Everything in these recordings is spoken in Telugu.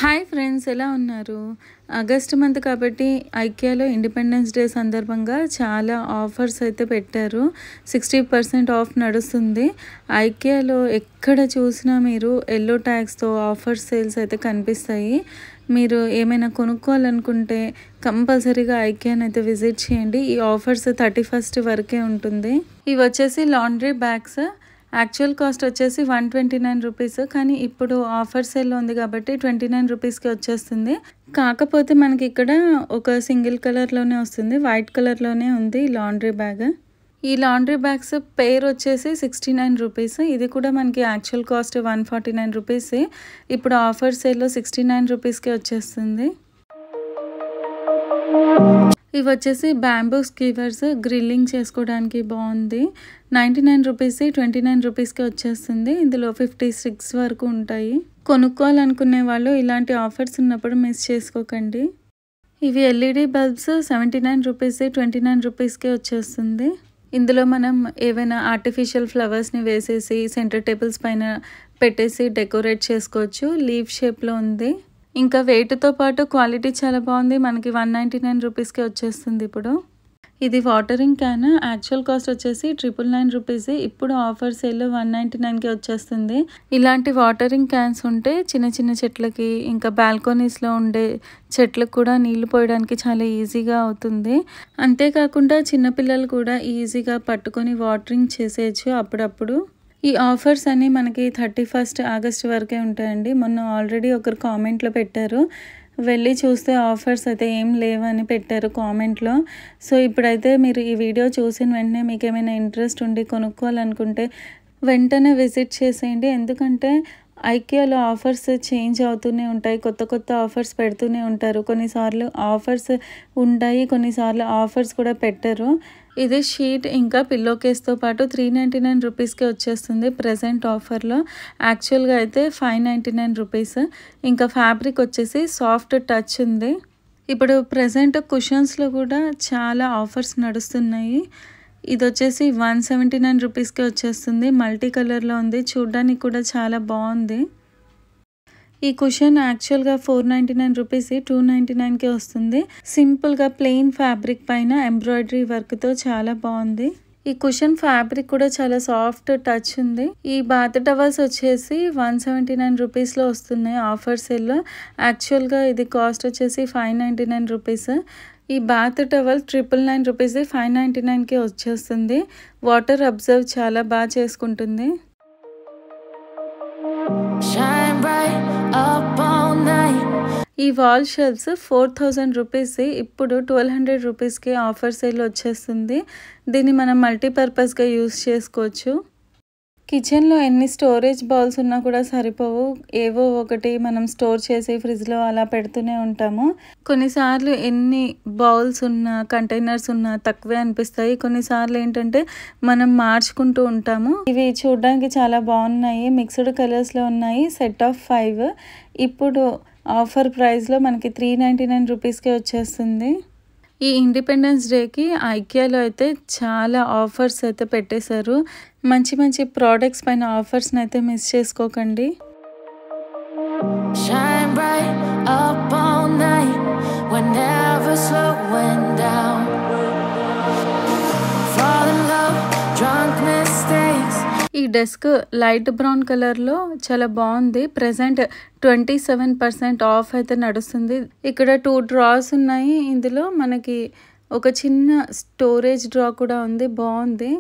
హాయ్ ఫ్రెండ్స్, ఎలా ఉన్నారు? ఆగస్ట్ మంత్ కాబట్టి ఐకియాలో ఇండిపెండెన్స్ డే సందర్భంగా చాలా ఆఫర్స్ అయితే పెట్టారు. 60% ఆఫ్ నడుస్తుంది. ఐకియాలో ఎక్కడ చూసినా మీరు ఎల్లో ట్యాగ్స్తో ఆఫర్ సేల్స్ అయితే కనిపిస్తాయి. మీరు ఏమైనా కొనుక్కోవాలనుకుంటే కంపల్సరీగా ఐకియాని అయితే విజిట్ చేయండి. ఈ ఆఫర్స్ 31st వరకే ఉంటుంది. ఇవి వచ్చేసి లాండ్రీ బ్యాగ్స్. యాక్చువల్ కాస్ట్ వచ్చేసి 129 రూపీస్, కానీ ఇప్పుడు ఆఫర్ సేల్లో ఉంది కాబట్టి 29 రూపీస్కి వచ్చేస్తుంది. కాకపోతే మనకి ఇక్కడ ఒక సింగిల్ కలర్లోనే వస్తుంది, వైట్ కలర్లోనే ఉంది లాండ్రీ బ్యాగ్. ఈ లాండ్రీ బ్యాగ్స్ పేర్ వచ్చేసి 69 రూపీస్. ఇది కూడా మనకి యాక్చువల్ కాస్ట్ 149 రూపీస్, ఇప్పుడు ఆఫర్ సేల్లో 69 రూపీస్కి వచ్చేస్తుంది. ఇవి వచ్చేసి బ్యాంబూ స్కీవర్స్, గ్రిల్లింగ్ చేసుకోవడానికి బాగుంది. 99 రూపీస్ 29 రూపీస్కి వచ్చేస్తుంది. ఇందులో 56 వరకు ఉంటాయి. కొనుక్కోవాలనుకునే వాళ్ళు ఇలాంటి ఆఫర్స్ ఉన్నప్పుడు మిస్ చేసుకోకండి. ఇవి ఎల్ఈడి బల్బ్స్ 79 రూపీస్ 29 రూపీస్కి వచ్చేస్తుంది. ఇందులో మనం ఏవైనా ఆర్టిఫిషియల్ ఫ్లవర్స్ని వేసేసి సెంటర్ టేబుల్స్ పైన పెట్టేసి డెకరేట్ చేసుకోవచ్చు. లీవ్ షేప్లో ఉంది. ఇంకా వెయిట్తో పాటు క్వాలిటీ చాలా బాగుంది. మనకి 199 రూపీస్కి వచ్చేస్తుంది. ఇప్పుడు ఇది వాటరింగ్ క్యాన్. యాక్చువల్ కాస్ట్ వచ్చేసి 999 రూపీస్, ఇప్పుడు ఆఫర్ సేల్లో 199కి వచ్చేస్తుంది. ఇలాంటి వాటరింగ్ క్యాన్స్ ఉంటే చిన్న చిన్న చెట్లకి, ఇంకా బాల్కనీస్లో ఉండే చెట్లకు కూడా నీళ్లు పోయడానికి చాలా ఈజీగా అవుతుంది. అంతేకాకుండా చిన్నపిల్లలు కూడా ఈజీగా పట్టుకొని వాటరింగ్ చేసేయచ్చు అప్పుడప్పుడు. ఈ ఆఫర్స్ అన్నీ మనకి 31st ఆగస్ట్ వరకే ఉంటాయండి. మొన్న ఆల్రెడీ ఒకరు కామెంట్లో పెట్టారు, వెళ్ళి చూస్తే ఆఫర్స్ అయితే ఏం లేవని పెట్టారు కామెంట్లో. సో ఇప్పుడైతే మీరు ఈ వీడియో చూసిన వెంటనే మీకు ఏమైనా ఇంట్రెస్ట్ ఉండి కొనుక్కోవాలనుకుంటే వెంటనే విజిట్ చేసేయండి. ఎందుకంటే ఐకియాలో ఆఫర్స్ చేంజ్ అవుతూనే ఉంటాయి, కొత్త కొత్త ఆఫర్స్ పెడుతూనే ఉంటారు. కొన్నిసార్లు ఆఫర్స్ ఉంటాయి, కొన్నిసార్లు ఆఫర్స్ కూడా పెట్టరు. ఇది షీట్ ఇంకా పిల్లో కేస్తో పాటు 399 రూపీస్కి వచ్చేస్తుంది ప్రజెంట్ ఆఫర్లో. యాక్చువల్గా అయితే 599 రూపీస్. ఇంకా ఫ్యాబ్రిక్ వచ్చేసి సాఫ్ట్ టచ్ ఉంది. ఇప్పుడు ప్రజెంట్ కుషన్స్లో కూడా చాలా ఆఫర్స్ నడుస్తున్నాయి. ఇది వచ్చేసి 179 రూపీస్కి వచ్చేస్తుంది. మల్టీ కలర్లో ఉంది, చూడ్డానికి కూడా చాలా బాగుంది. ఈ కుషన్ యాక్చువల్గా 499 రూపీస్ 299కి వస్తుంది. సింపుల్గా ప్లెయిన్ ఫ్యాబ్రిక్ పైన ఎంబ్రాయిడరీ వర్క్తో చాలా బాగుంది. ఈ కుషన్ ఫ్యాబ్రిక్ కూడా చాలా సాఫ్ట్ టచ్ ఉంది. ఈ బాత్ టవల్స్ వచ్చేసి 179 రూపీస్లో వస్తున్నాయి ఆఫర్ సేల్లో. యాక్చువల్గా ఇది కాస్ట్ వచ్చేసి 599 రూపీస్. ఈ బాత్ టవల్ 999 రూపీస్ 599కి వచ్చేస్తుంది. వాటర్ అబ్జర్వ్ చాలా బాగా చేసుకుంటుంది. ఈ వాల్ షెల్ఫ్స్ 4000 రూపీస్, ఇప్పుడు 1200 రూపీస్కి ఆఫర్ సేల్ వచ్చేస్తుంది. దీన్ని మనం మల్టీపర్పస్గా యూస్ చేసుకోవచ్చు. కిచెన్లో ఎన్ని స్టోరేజ్ బౌల్స్ ఉన్నా కూడా సరిపోవు. ఏవో ఒకటి మనం స్టోర్ చేసి ఫ్రిడ్జ్లో అలా పెడుతూనే ఉంటాము. కొన్నిసార్లు ఎన్ని బౌల్స్ ఉన్నా కంటైనర్స్ ఉన్నా తక్కువే అనిపిస్తాయి. కొన్నిసార్లు ఏంటంటే మనం మార్చుకుంటూ ఉంటాము. ఇవి చూడడానికి చాలా బాగున్నాయి, మిక్స్డ్ కలర్స్లో ఉన్నాయి. సెట్ ఆఫ్ 5 ఇప్పుడు ఆఫర్ ప్రైస్లో మనకి 399 రూపీస్కి వచ్చేస్తుంది. ఈ ఇండిపెండెన్స్ డేకి ఐకియాలో అయితే చాలా ఆఫర్స్ అయితే పెట్టేశారు. మంచి మంచి ప్రోడక్ట్స్ పైన ఆఫర్స్ని అయితే మిస్ చేసుకోకండి. ఈ డెస్క్ లైట్ బ్రౌన్ కలర్లో చాలా బాగుంది. ప్రజెంట్ 27% ఆఫ్ అయితే నడుస్తుంది. ఇక్కడ 2 డ్రాస్ ఉన్నాయి. ఇందులో మనకి ఒక చిన్న స్టోరేజ్ డ్రా కూడా ఉంది, బాగుంది.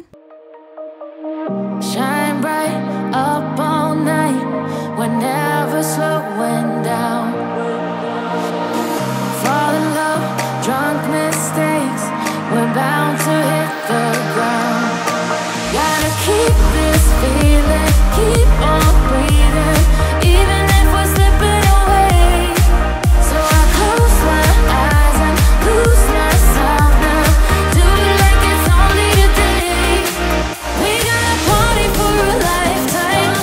Keep this feeling, keep on breathing, even if we're slipping away. So I close my eyes and lose myself now. Do it like it's only today. We gonna party for a lifetime.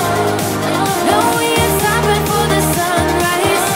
No, we ain't stopping for the sunrise.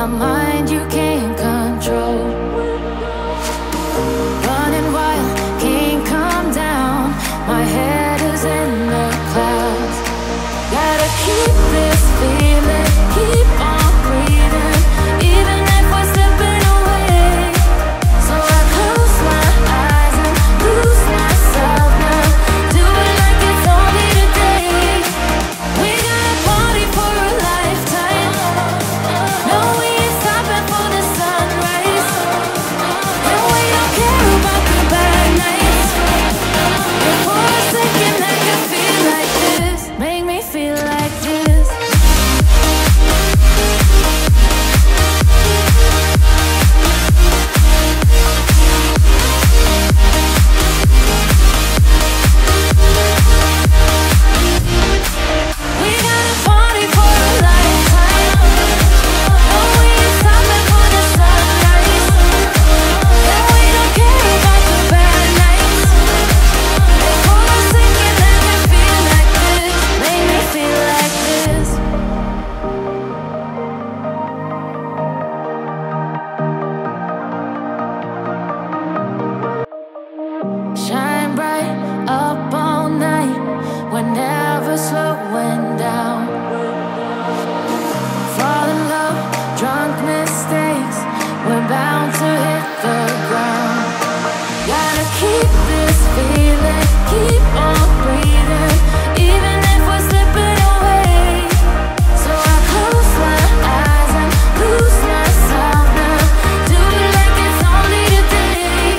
a mind you can't control. Running wild, can't calm down. My head is in the clouds. Gotta keep this feeling, keep on breathing, even if we're slipping away. So I close my eyes and lose myself now. Do it like it's only today. We got a party for a lifetime. No, we ain't stopping for the sunrise. And we don't care about the bad nights. And for a second I can feel like this. Make me feel like this. We got a party for a lifetime. No, we ain't stopping for the sunrise. And we don't care about the bad nights. And for a second I can feel like this. Make me feel like this. Shine bright up all night. We're never slowing down. Fall in love, drunk mistakes. We're bound to hit the ground. Gotta keep this feeling, keep on breathing, even if we're slipping away. So I close my eyes and lose myself now. Do it like it's only today.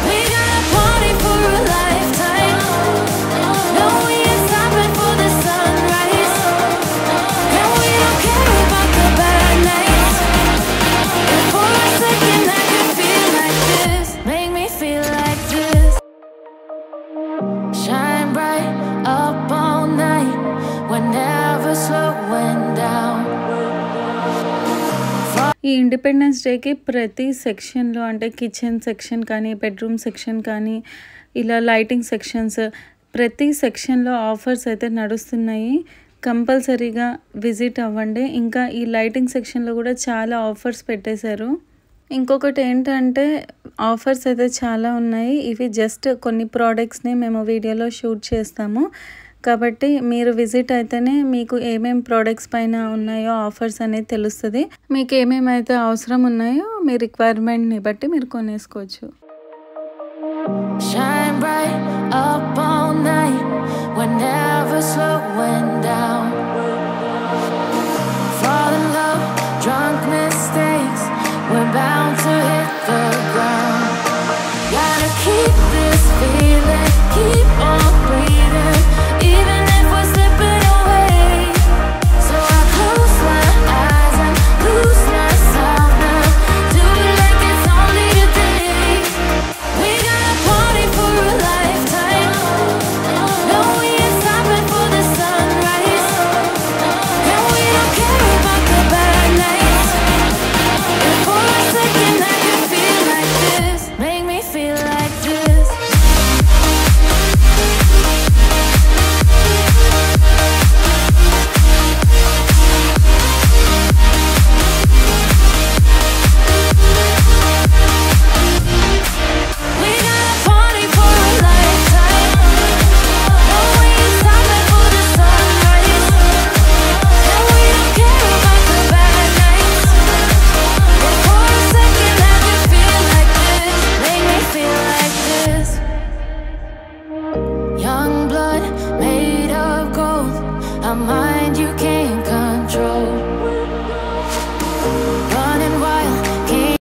We got a party for a lifetime. No, we ain't stopping for the sunrise. And we don't care about the bad nights. And for a second I can feel like this. Make me feel like this. Shine bright up all night. We're never slowing down. ఈ ఇండిపెండెన్స్ డేకి ప్రతి సెక్షన్లో అంటే కిచెన్ సెక్షన్ కానీ బెడ్రూమ్ సెక్షన్ కానీ ఇలా లైటింగ్ సెక్షన్స్ ప్రతి సెక్షన్లో ఆఫర్స్ అయితే నడుస్తున్నాయి. కంపల్సరీగా విజిట్ అవ్వండి. ఇంకా ఈ లైటింగ్ సెక్షన్లో కూడా చాలా ఆఫర్స్ పెట్టేశారు. ఇంకొకటి ఏంటంటే ఆఫర్స్ అయితే చాలా ఉన్నాయి. ఇవి జస్ట్ కొన్ని ప్రోడక్ట్స్ని మేము వీడియోలో షూట్ చేస్తాము కాబట్టి మీరు విజిట్ అయితేనే మీకు ఏమేం ప్రోడక్ట్స్ పైన ఉన్నాయో ఆఫర్స్ అనేది తెలుస్తుంది. మీకు ఏమేమైతే అవసరం ఉన్నాయో మీ రిక్వైర్మెంట్ని బట్టి మీరు కొనేసుకోవచ్చు. Shine bright up all night. We're never slowing down.